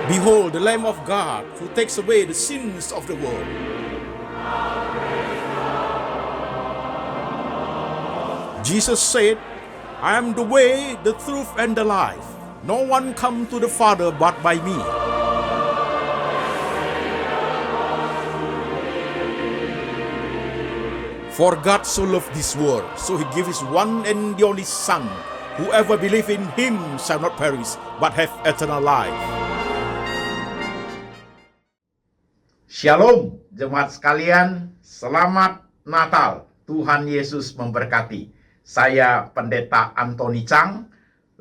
Behold, the Lamb of God who takes away the sins of the world. Jesus said, I am the way, the truth, and the life. No one comes to the Father but by me. For God so loved this world, so he gave his one and the only Son. Whoever believes in him shall not perish, but have eternal life. Shalom, jemaat sekalian. Selamat Natal. Tuhan Yesus memberkati. Saya Pendeta Antoni Chang,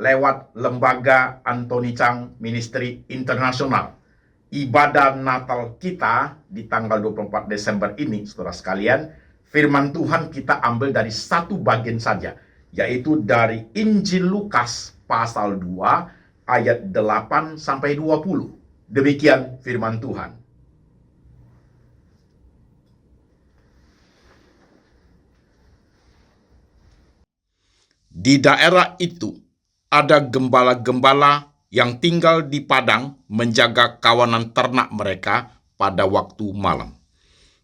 lewat Lembaga Antoni Chang Ministry Internasional. Ibadah Natal kita di tanggal 24 Desember ini, saudara sekalian, firman Tuhan kita ambil dari satu bagian saja, yaitu dari Injil Lukas pasal 2 ayat 8 sampai 20. Demikian firman Tuhan. Di daerah itu ada gembala-gembala yang tinggal di padang menjaga kawanan ternak mereka pada waktu malam.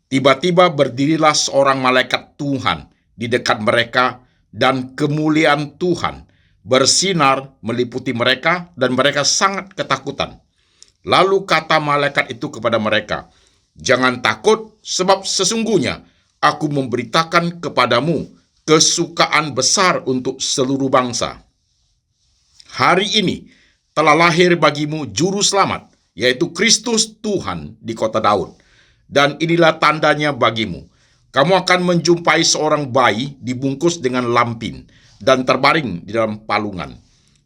Tiba-tiba berdirilah seorang malaikat Tuhan di dekat mereka, dan kemuliaan Tuhan bersinar meliputi mereka, dan mereka sangat ketakutan. Lalu kata malaikat itu kepada mereka, "Jangan takut, sebab sesungguhnya aku memberitakan kepadamu kesukaan besar untuk seluruh bangsa. Hari ini telah lahir bagimu juru selamat, yaitu Kristus Tuhan di kota Daud. Dan inilah tandanya bagimu. Kamu akan menjumpai seorang bayi dibungkus dengan lampin dan terbaring di dalam palungan.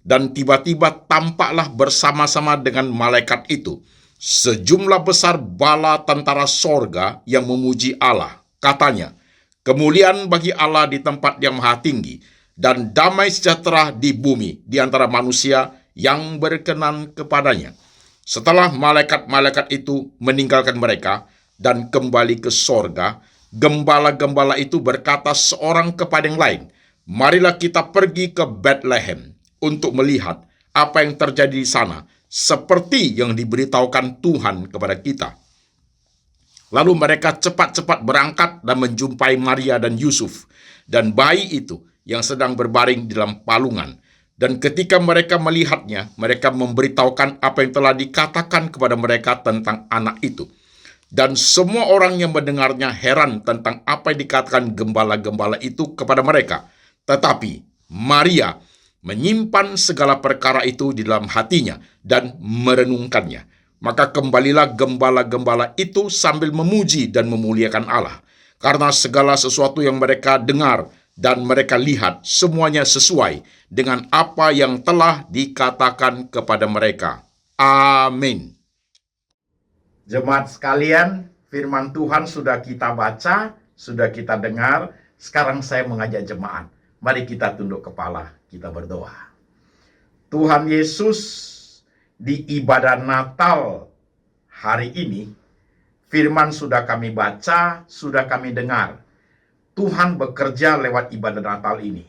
Dan tiba-tiba tampaklah bersama-sama dengan malaikat itu sejumlah besar bala tentara sorga yang memuji Allah. Katanya, kemuliaan bagi Allah di tempat yang maha tinggi, dan damai sejahtera di bumi di antara manusia yang berkenan kepadanya." Setelah malaikat-malaikat itu meninggalkan mereka dan kembali ke sorga, gembala-gembala itu berkata seorang kepada yang lain, "Marilah kita pergi ke Bethlehem untuk melihat apa yang terjadi di sana, seperti yang diberitahukan Tuhan kepada kita." Lalu mereka cepat-cepat berangkat dan menjumpai Maria dan Yusuf dan bayi itu yang sedang berbaring di dalam palungan. Dan ketika mereka melihatnya, mereka memberitahukan apa yang telah dikatakan kepada mereka tentang anak itu. Dan semua orang yang mendengarnya heran tentang apa yang dikatakan gembala-gembala itu kepada mereka. Tetapi Maria menyimpan segala perkara itu di dalam hatinya dan merenungkannya. Maka kembalilah gembala-gembala itu sambil memuji dan memuliakan Allah, karena segala sesuatu yang mereka dengar dan mereka lihat semuanya sesuai dengan apa yang telah dikatakan kepada mereka. Amin. Jemaat sekalian, firman Tuhan sudah kita baca, sudah kita dengar. Sekarang saya mengajak jemaat, mari kita tunduk kepala, kita berdoa. Tuhan Yesus, di ibadah Natal hari ini, firman sudah kami baca, sudah kami dengar. Tuhan bekerja lewat ibadah Natal ini.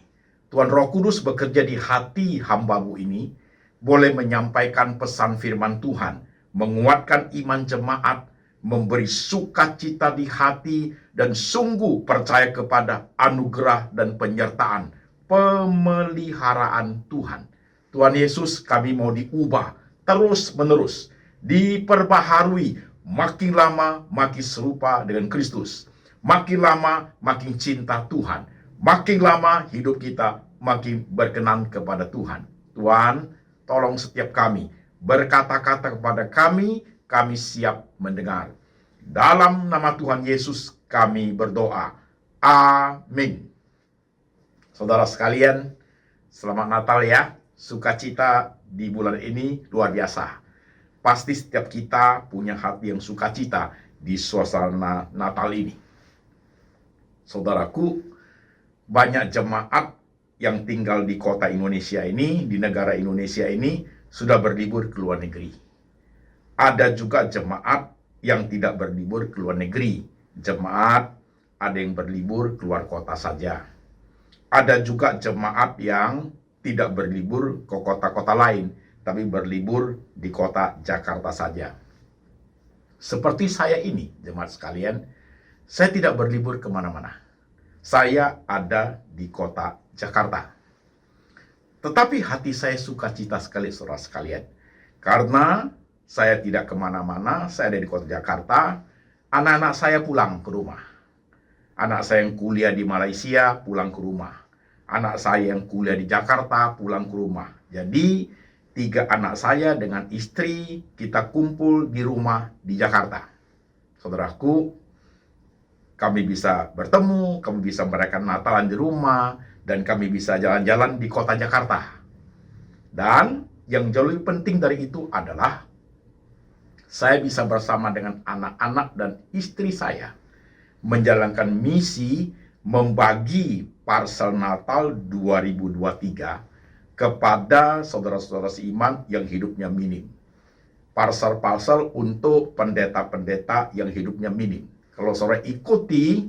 Tuhan Roh Kudus bekerja di hati hamba-Mu ini, boleh menyampaikan pesan firman Tuhan, menguatkan iman jemaat, memberi sukacita di hati, dan sungguh percaya kepada anugerah dan penyertaan, pemeliharaan Tuhan. Tuhan Yesus, kami mau diubah terus-menerus, diperbaharui, makin lama makin serupa dengan Kristus, makin lama makin cinta Tuhan, makin lama hidup kita makin berkenan kepada Tuhan. Tuhan, tolong setiap kami berkata-kata kepada kami siap mendengar. Dalam nama Tuhan Yesus kami berdoa. Amin. Saudara sekalian, selamat Natal ya. Sukacita di bulan ini luar biasa. Pasti setiap kita punya hati yang sukacita di suasana Natal ini. Saudaraku, banyak jemaat yang tinggal di kota Indonesia ini, di negara Indonesia ini, sudah berlibur ke luar negeri. Ada juga jemaat yang tidak berlibur ke luar negeri. Jemaat ada yang berlibur keluar kota saja. Ada juga jemaat yang tidak berlibur ke kota-kota lain, tapi berlibur di kota Jakarta saja. Seperti saya ini, jemaat sekalian, saya tidak berlibur kemana-mana. Saya ada di kota Jakarta. Tetapi hati saya sukacita sekali, saudara sekalian. Karena saya tidak kemana-mana, saya ada di kota Jakarta, anak-anak saya pulang ke rumah. Anak saya yang kuliah di Malaysia, pulang ke rumah. Anak saya yang kuliah di Jakarta, pulang ke rumah. Jadi, 3 anak saya dengan istri, kita kumpul di rumah di Jakarta. Saudaraku, kami bisa bertemu, kami bisa merayakan Natalan di rumah, dan kami bisa jalan-jalan di kota Jakarta. Dan yang jauh lebih penting dari itu adalah saya bisa bersama dengan anak-anak dan istri saya menjalankan misi membagi parsel Natal 2023 kepada saudara-saudara seiman yang hidupnya minim. Parsel-parsel untuk pendeta-pendeta yang hidupnya minim. Kalau saudara ikuti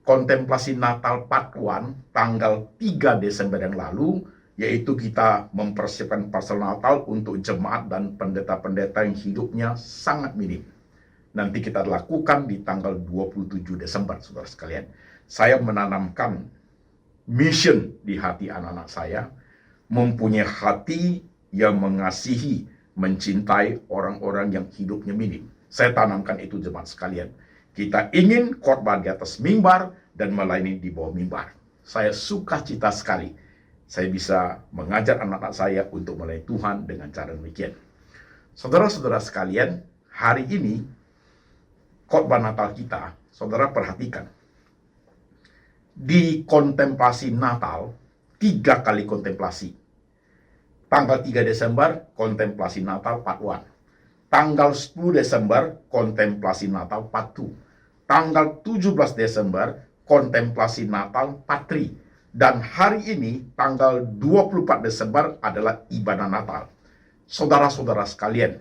kontemplasi Natal Part 1 tanggal 3 Desember yang lalu, yaitu kita mempersiapkan parsel Natal untuk jemaat dan pendeta-pendeta yang hidupnya sangat minim. Nanti kita lakukan di tanggal 27 Desember, saudara sekalian. Saya menanamkan mission di hati anak-anak saya, mempunyai hati yang mengasihi, mencintai orang-orang yang hidupnya minim. Saya tanamkan itu, jemaat sekalian. Kita ingin khotbah di atas mimbar dan melayani di bawah mimbar. Saya suka cita sekali. Saya bisa mengajar anak-anak saya untuk melayani Tuhan dengan cara demikian. Saudara-saudara sekalian, hari ini khotbah Natal kita, saudara perhatikan. Di kontemplasi Natal, 3 kali kontemplasi. Tanggal 3 Desember, kontemplasi Natal Part 1. Tanggal 10 Desember, kontemplasi Natal Part 2. Tanggal 17 Desember, kontemplasi Natal Part 3. Dan hari ini, tanggal 24 Desember adalah ibadah Natal. Saudara-saudara sekalian,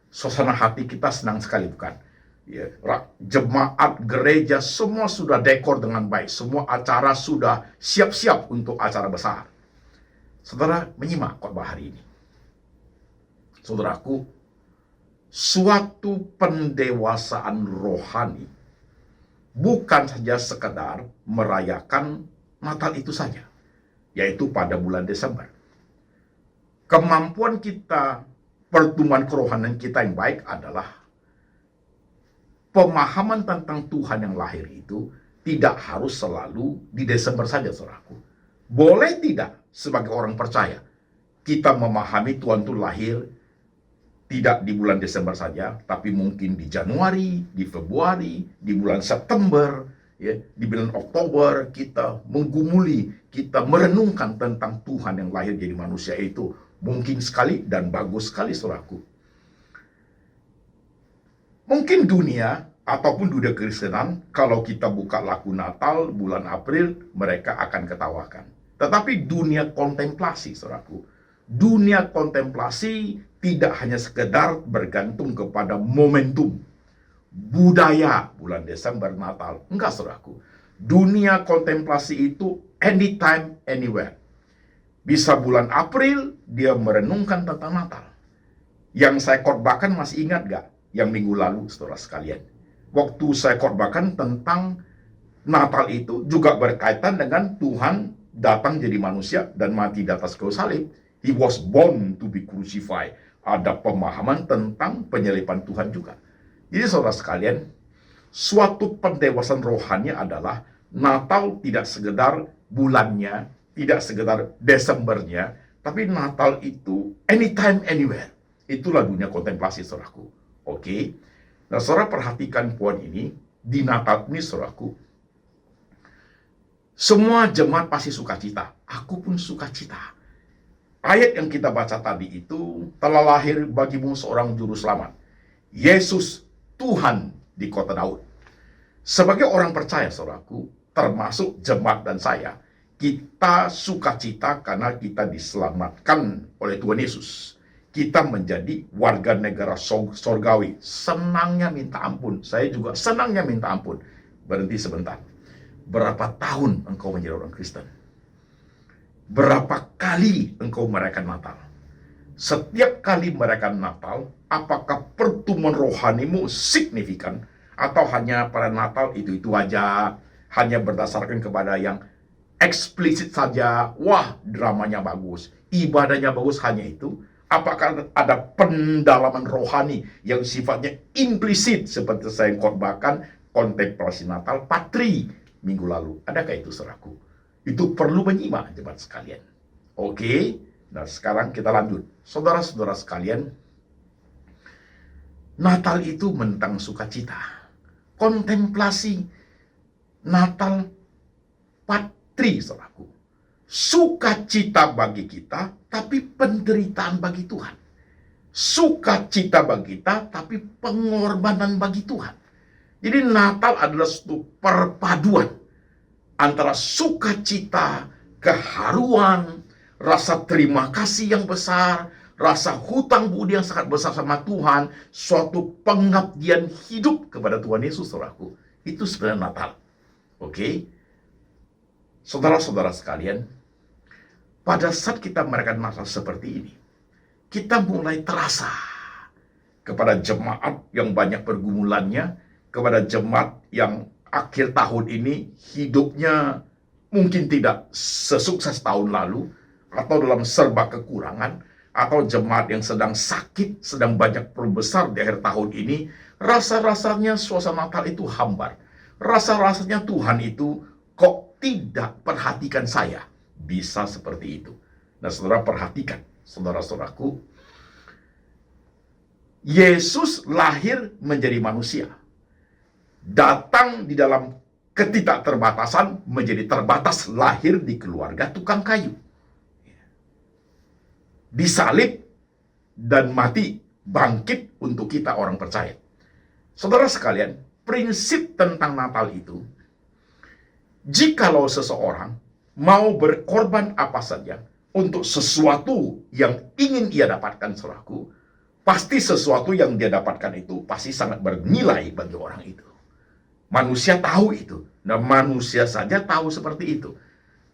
suasana hati kita senang sekali, bukan? Ya, jemaat gereja semua sudah dekor dengan baik. Semua acara sudah siap-siap untuk acara besar. Saudara menyimak khotbah hari ini. Saudaraku, suatu pendewasaan rohani bukan saja sekedar merayakan Natal itu saja, yaitu pada bulan Desember. Kemampuan kita, pertumbuhan kerohanian kita yang baik adalah pemahaman tentang Tuhan yang lahir itu tidak harus selalu di Desember saja, saudaraku. Boleh tidak sebagai orang percaya kita memahami Tuhan itu lahir tidak di bulan Desember saja, tapi mungkin di Januari, di Februari, di bulan September, ya, di bulan Oktober kita menggumuli, kita merenungkan tentang Tuhan yang lahir jadi manusia itu. Mungkin sekali dan bagus sekali, saudaraku. Mungkin dunia ataupun dunia Kristenan, kalau kita buka lagu Natal bulan April, mereka akan ketawakan. Tetapi dunia kontemplasi, saudaraku, dunia kontemplasi tidak hanya sekedar bergantung kepada momentum budaya bulan Desember Natal. Enggak, saudaraku. Dunia kontemplasi itu anytime, anywhere. Bisa bulan April, dia merenungkan tentang Natal. Yang saya khotbahkan masih ingat gak? Yang minggu lalu, saudara sekalian. Waktu saya khotbahkan tentang Natal itu juga berkaitan dengan Tuhan datang jadi manusia dan mati di atas kayu salib. He was born to be crucified. Ada pemahaman tentang penyaliban Tuhan juga. Jadi saudara sekalian, suatu pendewasaan rohani adalah Natal tidak sekedar bulannya, tidak sekedar Desembernya, tapi Natal itu anytime, anywhere. Itulah dunia kontemplasi, saudaraku. Oke? Nah, saudara perhatikan poin ini. Di Natal ini, saudaraku, semua jemaat pasti sukacita. Aku pun sukacita. Ayat yang kita baca tadi itu, telah lahir bagimu seorang juru selamat, Yesus Tuhan di kota Daud. Sebagai orang percaya, saudaraku, termasuk jemaat dan saya, kita sukacita karena kita diselamatkan oleh Tuhan Yesus. Kita menjadi warga negara sorgawi. Senangnya minta ampun. Saya juga senangnya minta ampun. Berhenti sebentar. Berapa tahun engkau menjadi orang Kristen? Berapa kali kali engkau merayakan Natal, setiap kali merayakan Natal, apakah pertumbuhan rohanimu signifikan, atau hanya pada Natal itu aja, hanya berdasarkan kepada yang eksplisit saja, wah dramanya bagus, ibadahnya bagus, hanya itu? Apakah ada pendalaman rohani yang sifatnya implisit seperti saya khotbahkan kontemplasi Natal Patri minggu lalu? Adakah itu, saudaraku? Itu perlu menyimak, jemaat sekalian. Oke, nah sekarang kita lanjut. Saudara-saudara sekalian, Natal itu tentang sukacita. Kontemplasi Natal Patri, saudaraku. Sukacita bagi kita, tapi penderitaan bagi Tuhan. Sukacita bagi kita, tapi pengorbanan bagi Tuhan. Jadi Natal adalah suatu perpaduan antara sukacita, keharuan, rasa terima kasih yang besar, rasa hutang budi yang sangat besar sama Tuhan, suatu pengabdian hidup kepada Tuhan Yesus, saudaraku. Itu sebenarnya Natal. Oke? Saudara-saudara sekalian, pada saat kita merayakan Natal seperti ini, kita mulai terasa kepada jemaat yang banyak pergumulannya, kepada jemaat yang akhir tahun ini hidupnya mungkin tidak sesukses tahun lalu, atau dalam serba kekurangan, atau jemaat yang sedang sakit, sedang banyak perbesar di akhir tahun ini, rasa-rasanya suasana Natal itu hambar. Rasa-rasanya Tuhan itu kok tidak perhatikan saya. Bisa seperti itu. Nah, saudara perhatikan, saudara-saudaraku, Yesus lahir menjadi manusia. Datang di dalam ketidakterbatasan, menjadi terbatas, lahir di keluarga tukang kayu. Disalib dan mati, bangkit untuk kita orang percaya. Saudara sekalian, prinsip tentang Natal itu, jikalau seseorang mau berkorban apa saja untuk sesuatu yang ingin ia dapatkan, saudaraku, pasti sesuatu yang dia dapatkan itu pasti sangat bernilai bagi orang itu. Manusia tahu itu. Nah, manusia saja tahu seperti itu.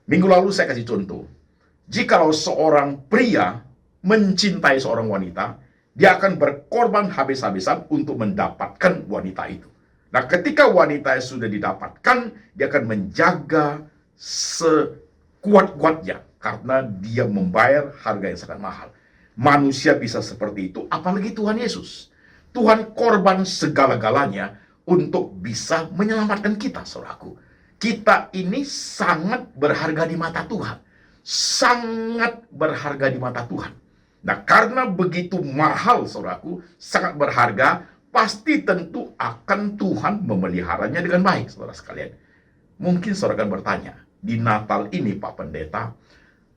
Minggu lalu saya kasih contoh. Jikalau seorang pria mencintai seorang wanita, dia akan berkorban habis-habisan untuk mendapatkan wanita itu. Nah, ketika wanita sudah didapatkan, dia akan menjaga sekuat-kuatnya karena dia membayar harga yang sangat mahal. Manusia bisa seperti itu, apalagi Tuhan Yesus. Tuhan korban segala-galanya untuk bisa menyelamatkan kita, saudaraku. Kita ini sangat berharga di mata Tuhan. Sangat berharga di mata Tuhan. Nah, karena begitu mahal, saudaraku, sangat berharga, pasti tentu akan Tuhan memeliharanya dengan baik, saudara sekalian. Mungkin saudara akan bertanya, di Natal ini Pak Pendeta,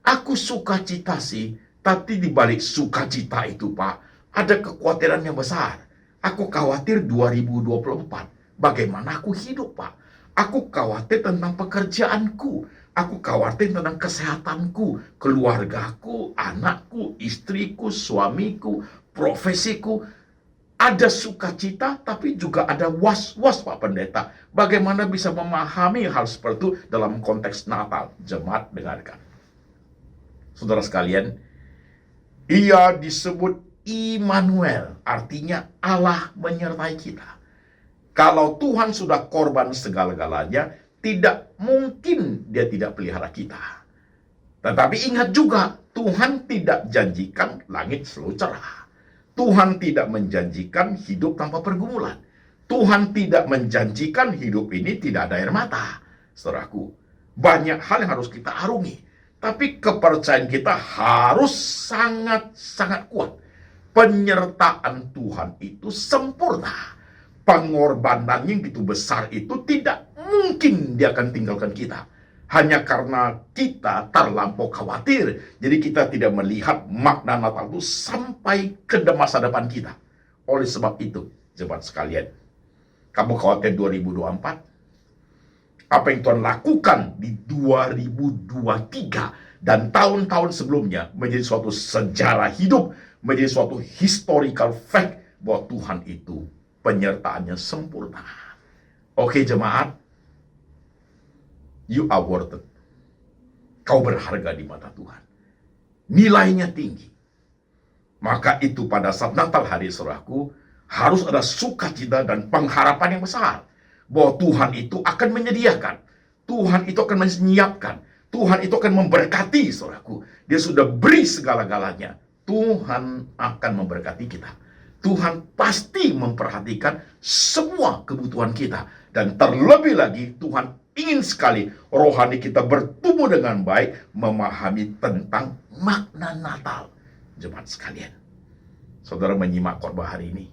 aku sukacita sih, tapi di balik sukacita itu Pak, ada kekhawatiran yang besar. Aku khawatir 2024, bagaimana aku hidup Pak? Aku khawatir tentang pekerjaanku, aku khawatir tentang kesehatanku, keluargaku, anakku, istriku, suamiku, profesiku. Ada sukacita, tapi juga ada was-was Pak Pendeta. Bagaimana bisa memahami hal seperti itu dalam konteks Natal? Jemaat dengarkan. Saudara sekalian, ia disebut Immanuel, artinya Allah menyertai kita. Kalau Tuhan sudah korban segala-galanya, tidak mungkin dia tidak pelihara kita. Tetapi ingat juga, Tuhan tidak janjikan langit selalu cerah. Tuhan tidak menjanjikan hidup tanpa pergumulan. Tuhan tidak menjanjikan hidup ini tidak ada air mata. Saudaraku, banyak hal yang harus kita arungi. Tapi kepercayaan kita harus sangat-sangat kuat. Penyertaan Tuhan itu sempurna. Pengorbanan yang begitu besar itu tidak mungkin dia akan tinggalkan kita. Hanya karena kita terlampau khawatir, jadi kita tidak melihat makna Natal itu sampai ke masa depan kita. Oleh sebab itu, jemaat sekalian, kamu khawatir 2024? Apa yang Tuhan lakukan di 2023 dan tahun-tahun sebelumnya menjadi suatu sejarah hidup, menjadi suatu historical fact bahwa Tuhan itu penyertaannya sempurna. Oke jemaat, you are worth it. Kau berharga di mata Tuhan. nilainya tinggi. Maka itu pada saat Natal hari saudaraku, harus ada sukacita dan pengharapan yang besar. Bahwa Tuhan itu akan menyediakan. Tuhan itu akan menyiapkan. Tuhan itu akan memberkati saudaraku. Dia sudah beri segala-galanya. Tuhan akan memberkati kita. Tuhan pasti memperhatikan semua kebutuhan kita. Dan terlebih lagi Tuhan ingin sekali rohani kita bertumbuh dengan baik, memahami tentang makna Natal. Jemaat sekalian, saudara menyimak khotbah hari ini.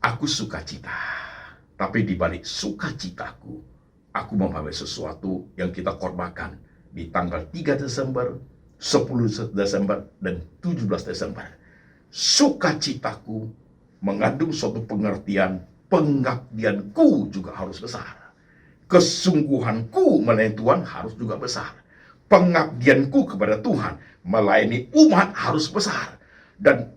Aku sukacita, tapi di balik sukacitaku, aku memahami sesuatu yang kita korbankan di tanggal 3 Desember, 10 Desember, dan 17 Desember. Sukacitaku mengandung suatu pengertian, pengabdianku juga harus besar. Kesungguhanku melayani Tuhan harus juga besar. Pengabdianku kepada Tuhan melayani umat harus besar. Dan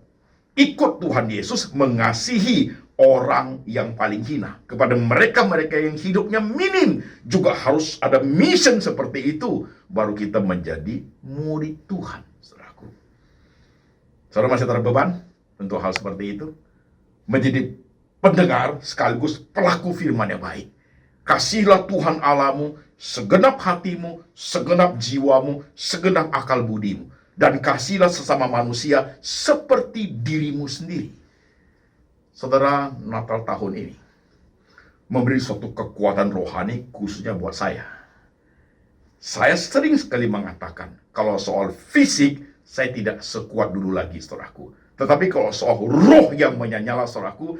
ikut Tuhan Yesus mengasihi orang yang paling hina. Kepada mereka-mereka yang hidupnya minim juga harus ada mission seperti itu. Baru kita menjadi murid Tuhan, saudaraku. Saudara masih terbeban untuk hal seperti itu? Menjadi pendengar sekaligus pelaku firman yang baik. Kasihilah Tuhan Allahmu segenap hatimu, segenap jiwamu, segenap akal budimu. Dan kasihilah sesama manusia seperti dirimu sendiri. Saudara, Natal tahun ini memberi suatu kekuatan rohani khususnya buat saya. Saya sering sekali mengatakan, kalau soal fisik, saya tidak sekuat dulu lagi, saudaraku. Tetapi kalau soal roh yang menyala, saudaraku,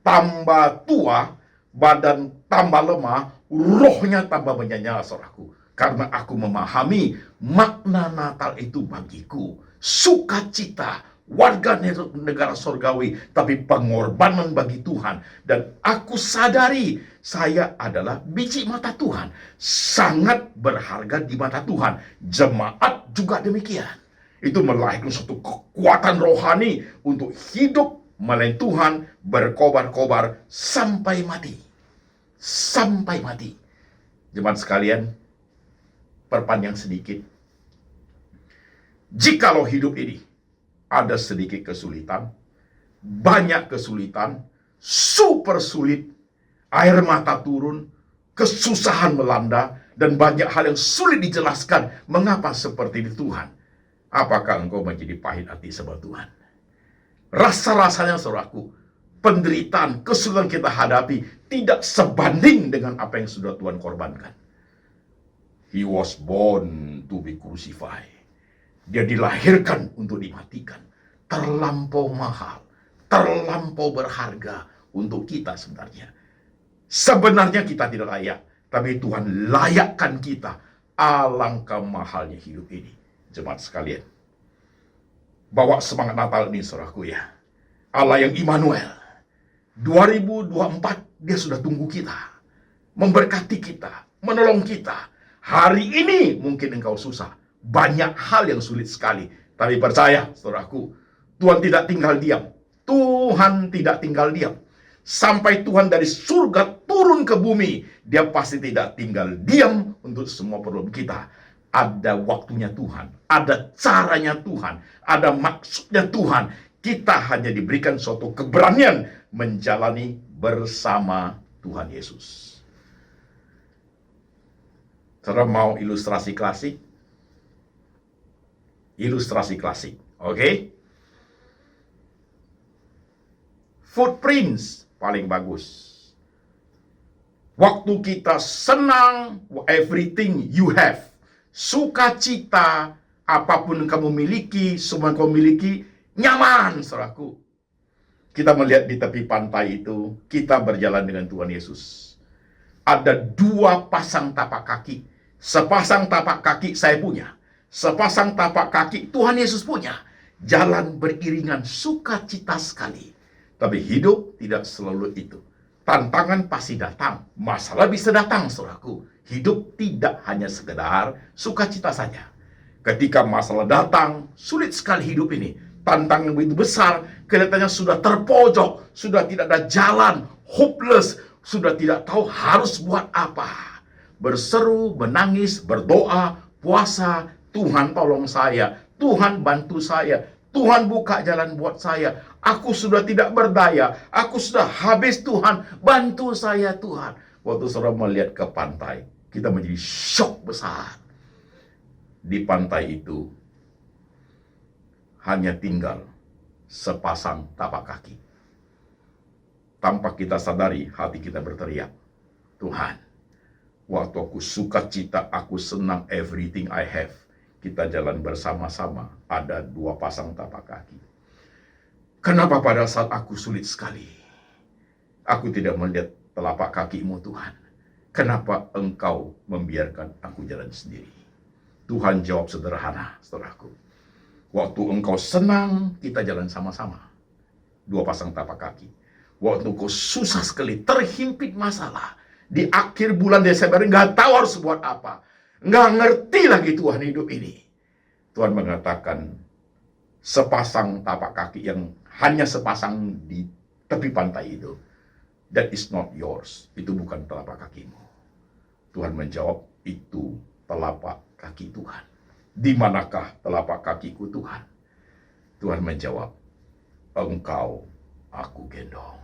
tambah tua, badan tambah lemah, rohnya tambah menyala, saudaraku. Karena aku memahami makna Natal itu bagiku. Sukacita, warga negara sorgawi, tapi pengorbanan bagi Tuhan. Dan aku sadari saya adalah biji mata Tuhan. Sangat berharga di mata Tuhan. Jemaat juga demikian. Itu melahirkan suatu kekuatan rohani untuk hidup melayani Tuhan, berkobar-kobar sampai mati. Sampai mati. Jemaat sekalian, perpanjang sedikit. Jikalau hidup ini ada sedikit kesulitan, banyak kesulitan, super sulit, air mata turun, kesusahan melanda, dan banyak hal yang sulit dijelaskan mengapa seperti ini Tuhan. Apakah engkau menjadi pahit hati sama Tuhan? Rasa-rasanya saudaraku, penderitaan, kesulitan kita hadapi tidak sebanding dengan apa yang sudah Tuhan korbankan. He was born to be crucified. Dia dilahirkan untuk dimatikan. Terlampau mahal, terlampau berharga untuk kita sebenarnya. Sebenarnya kita tidak layak, tapi Tuhan layakkan kita. Alangkah mahalnya hidup ini. Jemaat sekalian, bawa semangat Natal ini, saudaraku ya. Allah yang Immanuel, 2024 dia sudah tunggu kita, memberkati kita, menolong kita. Hari ini mungkin engkau susah, banyak hal yang sulit sekali, tapi percaya saudaraku, Tuhan tidak tinggal diam. Tuhan tidak tinggal diam. Sampai Tuhan dari surga turun ke bumi, dia pasti tidak tinggal diam untuk semua perlu kita. Ada waktunya Tuhan, ada caranya Tuhan, ada maksudnya Tuhan. Kita hanya diberikan suatu keberanian menjalani bersama Tuhan Yesus. Saudara mau ilustrasi klasik? Ilustrasi klasik, oke? Footprints paling bagus. Waktu kita senang, everything you have. Sukacita, apapun yang kamu miliki, semua yang kamu miliki, nyaman, saudaraku. Kita melihat di tepi pantai itu, kita berjalan dengan Tuhan Yesus. Ada dua pasang tapak kaki. Sepasang tapak kaki saya punya. Sepasang tapak kaki Tuhan Yesus punya. Jalan beriringan, sukacita sekali. Tapi hidup tidak selalu itu. Tantangan pasti datang. Masalah bisa datang, saudaraku. Hidup tidak hanya sekedar sukacita saja. Ketika masalah datang, sulit sekali hidup ini. Tantangan begitu besar, kelihatannya sudah terpojok, sudah tidak ada jalan, hopeless, sudah tidak tahu harus buat apa. Berseru, menangis, berdoa, puasa, Tuhan tolong saya, Tuhan bantu saya, Tuhan buka jalan buat saya. Aku sudah tidak berdaya, aku sudah habis Tuhan, bantu saya Tuhan. Waktu saudara melihat ke pantai, kita menjadi syok besar. Di pantai itu hanya tinggal sepasang tapak kaki. Tanpa kita sadari, hati kita berteriak, Tuhan, waktu aku sukacita, aku senang, everything I have, kita jalan bersama-sama, ada 2 pasang tapak kaki. Kenapa pada saat aku sulit sekali, aku tidak melihat telapak kakimu Tuhan? Kenapa Engkau membiarkan aku jalan sendiri? Tuhan jawab sederhana, saudaraku. Waktu Engkau senang, kita jalan sama-sama. 2 pasang tapak kaki. Waktu Engkau susah sekali, terhimpit masalah, di akhir bulan Desember, nggak tahu harus buat apa, nggak ngerti lagi Tuhan hidup ini. Tuhan mengatakan, sepasang tapak kaki yang hanya sepasang di tepi pantai itu, that is not yours. Itu bukan telapak kakimu. Tuhan menjawab, itu telapak kaki Tuhan. Di manakah telapak kakiku Tuhan? Tuhan menjawab, Engkau aku gendong.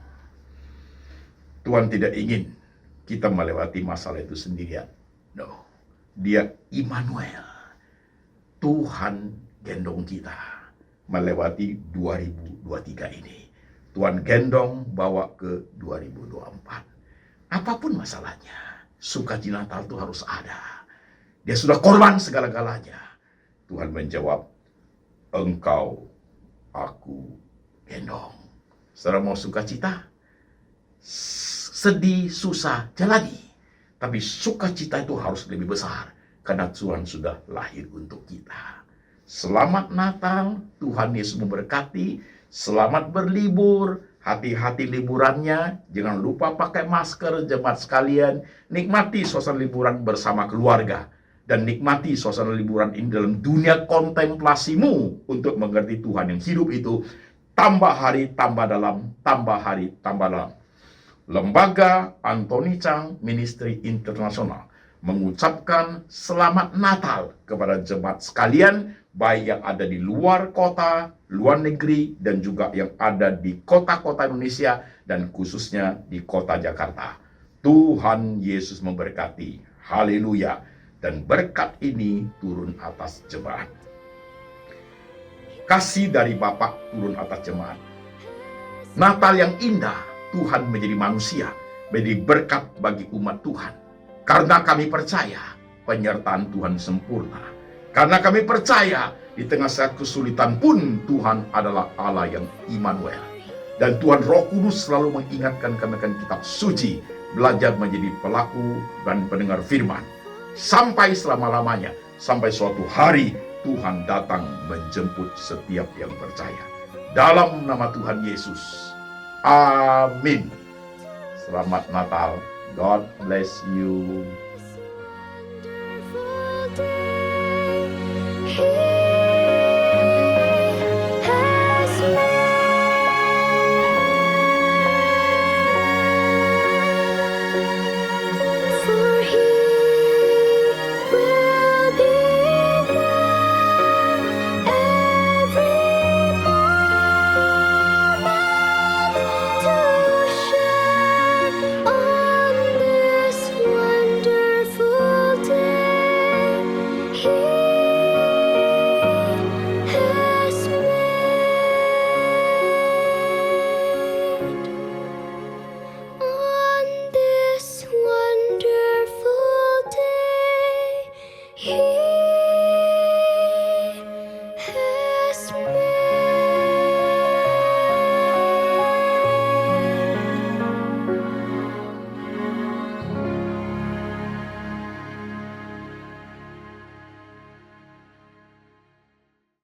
Tuhan tidak ingin kita melewati masalah itu sendirian. No. Dia Immanuel. Tuhan gendong kita melewati 2023 ini. Tuhan gendong bawa ke 2024. Apapun masalahnya, sukacita Natal itu harus ada. Dia sudah korban segala-galanya. Tuhan menjawab, Engkau aku gendong. Saudara mau sukacita? Sedih, susah, jalani. Tapi sukacita itu harus lebih besar, karena Tuhan sudah lahir untuk kita. Selamat Natal, Tuhan Yesus memberkati. Selamat berlibur, hati-hati liburannya. Jangan lupa pakai masker, jemaat sekalian. Nikmati suasana liburan bersama keluarga. Dan nikmati suasana liburan ini dalam dunia kontemplasimu, untuk mengerti Tuhan yang hidup itu. Tambah hari, tambah dalam, tambah hari, tambah dalam. Lembaga Anthony Chang Ministry Internasional mengucapkan selamat Natal kepada jemaat sekalian, baik yang ada di luar kota, luar negeri, dan juga yang ada di kota-kota Indonesia, dan khususnya di kota Jakarta. Tuhan Yesus memberkati. Haleluya. Dan berkat ini turun atas jemaat. Kasih dari Bapa turun atas jemaat. Natal yang indah, Tuhan menjadi manusia, menjadi berkat bagi umat Tuhan. Karena kami percaya penyertaan Tuhan sempurna. Karena kami percaya di tengah saat kesulitan pun Tuhan adalah Allah yang Immanuel. Dan Tuhan Roh Kudus selalu mengingatkan kami akan kitab suci, belajar menjadi pelaku dan pendengar firman. Sampai selama-lamanya, sampai suatu hari Tuhan datang menjemput setiap yang percaya. Dalam nama Tuhan Yesus. Amin. Selamat Natal. God bless you.